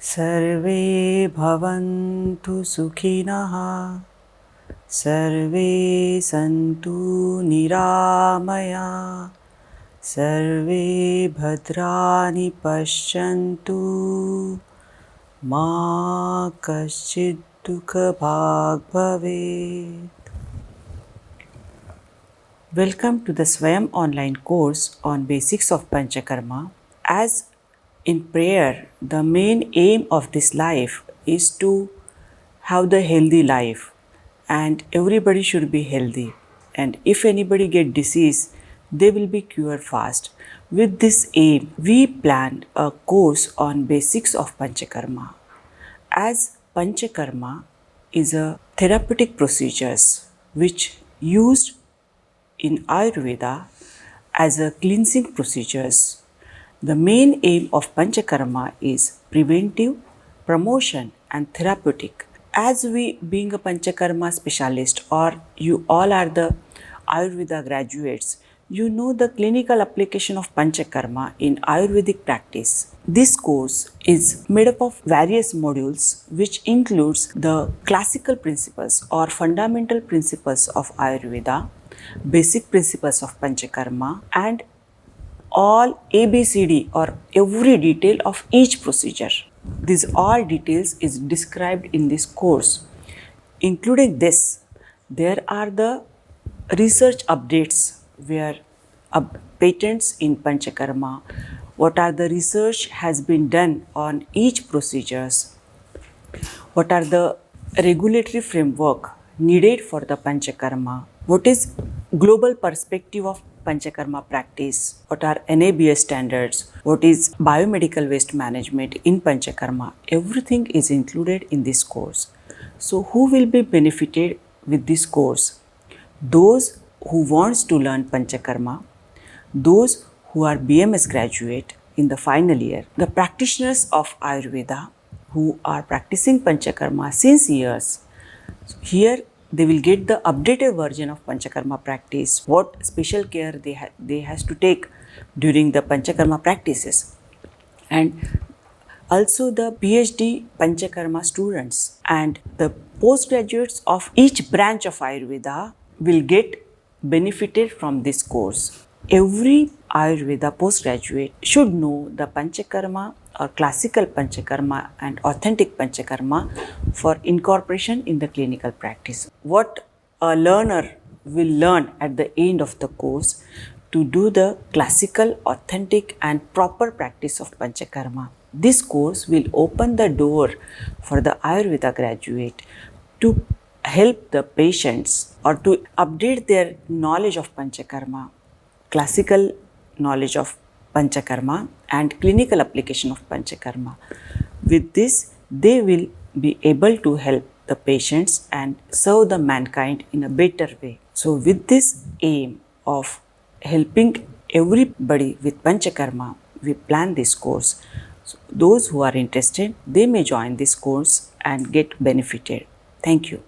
सर्वे भवन्तु सुखिनः सर्वे सन्तु निरामया सर्वे भद्राणि पश्यन्तु मा कश्चित् दुःखभाग् भवेत्. Welcome to the Swayam online course on basics of Panchakarma. As in prayer, the main aim of this life is to have the healthy life, and everybody should be healthy. And if anybody get disease, they will be cured fast. With this aim, we planned a course on basics of Panchakarma. As Panchakarma is a therapeutic procedures which used in Ayurveda as a cleansing procedures. The main aim of Panchakarma is preventive, promotion and therapeutic. As we being a Panchakarma specialist, or you all are the Ayurveda graduates, you know the clinical application of Panchakarma in Ayurvedic practice. This course is made up of various modules which includes the classical principles or fundamental principles of Ayurveda, basic principles of Panchakarma, and all ABCD or every detail of each procedure. These all details is described in this course. Including this, there are the research updates where patents in Panchakarma, what are the research has been done on each procedures, what are the regulatory framework needed for the Panchakarma, what is global perspective of Panchakarma practice, what are NABS standards, what is biomedical waste management in Panchakarma. Everything is included in this course. So who will be benefited with this course? Those who wants to learn Panchakarma, those who are BMS graduate in the final year, the practitioners of Ayurveda who are practicing Panchakarma since years. Here they will get the updated version of Panchakarma practice, what special care they has to take during the Panchakarma practices. And also the PhD Panchakarma students and the postgraduates of each branch of Ayurveda will get benefited from this course. Every Ayurveda postgraduate should know the Panchakarma or classical Panchakarma and authentic Panchakarma for incorporation in the clinical practice. What a learner will learn at the end of the course to do the classical, authentic and proper practice of Panchakarma. This course will open the door for the Ayurveda graduate to help the patients or to update their knowledge of Panchakarma, classical knowledge of Panchakarma and clinical application of Panchakarma. With this, they will be able to help the patients and serve the mankind in a better way. So with this aim of helping everybody with Panchakarma, we plan this course. So those who are interested, they may join this course and get benefited. Thank you.